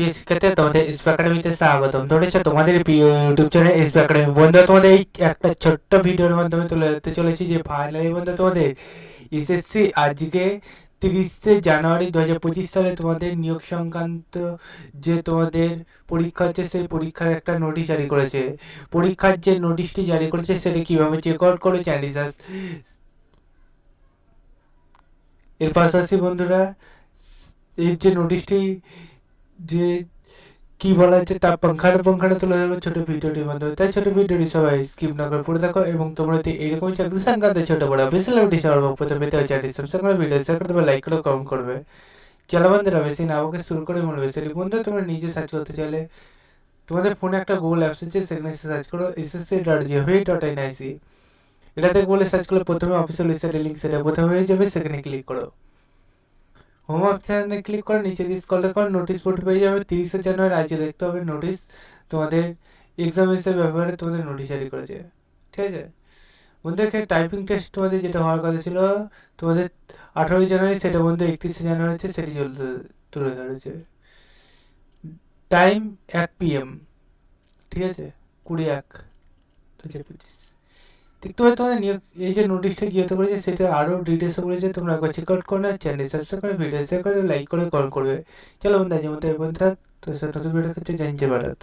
প্রিয় শিক্ষার্থী, তোমাদের এসপি একাডেমিতে স্বাগতম। ধরেছে তোমাদের প্রিয় ইউটিউব চ্যানেল এসপি একাডেমি। বন্ধুরা, তোমাদের এই একটা ছোট্ট ভিডিওর মাধ্যমে তুলে ধরতে চলেছি যে ফাইনালি বন্ধু তোমাদের এসএসসি আজকে 30শে জানুয়ারি 2025 সালে তোমাদের নিয়োগ সংক্রান্ত যে তোমাদের পরীক্ষা হচ্ছে সেই পরীক্ষার একটা নোটিশ জারি করেছে। পরীক্ষার যে নোটিশটি জারি করেছে সেটা কীভাবে চেক আউট করে জানিস। এর পাশাপাশি বন্ধুরা এর যে নোটিশটি যে কি বলা হচ্ছে তা পঙ্খানে তুলে ধরবে ছোট ভিডিওটির মাধ্যমে। তাই ছোট ভিডিওটি সবাই স্কিপ না করে পড়ে দেখো এবং তোমরা যদি এরকম চাকরি সংক্রান্ত ছোট বড় অফিসিয়াল আপডেট সবার বক্তব্য পেতে হয় চ্যানেলটি সাবস্ক্রাইব করে ভিডিও শেয়ার করতে হবে, লাইক করে কমেন্ট করবে। চলো বন্ধুরা, বেশি না আমাকে শুরু করে মনে বেশি বন্ধু, তোমরা নিজে সার্চ করতে চাইলে তোমাদের ফোনে একটা গুগল অ্যাপস আছে, সেখানে সার্চ করো ssc.gov.in/IC। এটাতে গুগলে সার্চ করলে প্রথমে অফিসিয়াল ওয়েবসাইটের লিঙ্ক সেটা প্রথমে হয়ে যাবে, সেখানে ক্লিক করো। হোম অপশানে ক্লিক করে নিচে স্ক্রল করে নোটিশ বোর্ড পেয়ে যাবে। 30শে জানুয়ারি আজকে দেখতে হবে নোটিশ তোমাদের এক্সামিনেশনের ব্যাপারে তোমাদের নোটিশ জারি করেছে। ঠিক আছে বন্ধু, এখানে টাইপিং টেস্ট তোমাদের যেটা হওয়ার কথা ছিল তোমাদের 18ই জানুয়ারি, সেটা বন্ধু 31শে জানুয়ারি হচ্ছে, সেটি তুলে ধরেছে। Time 1 PM। ঠিক আছে, 20/1/2025 দেখতে পাচ্ছ তোমাদের নিয়োগ এই যে নোটিশটা কি হতে করেছে সেটা আরও ডিটেলসে বলেছে। তোমরা একবার চেক আউট করে না, চ্যানেল সাবস্ক্রাইব করে ভিডিও শেয়ার করে লাইক করে কমেন্ট করবে। চলো বন্ধু, আজ মতো এই পর্যন্ত। তোর সাথে নতুন ভিডিও ক্ষেত্রে জানতে পারত।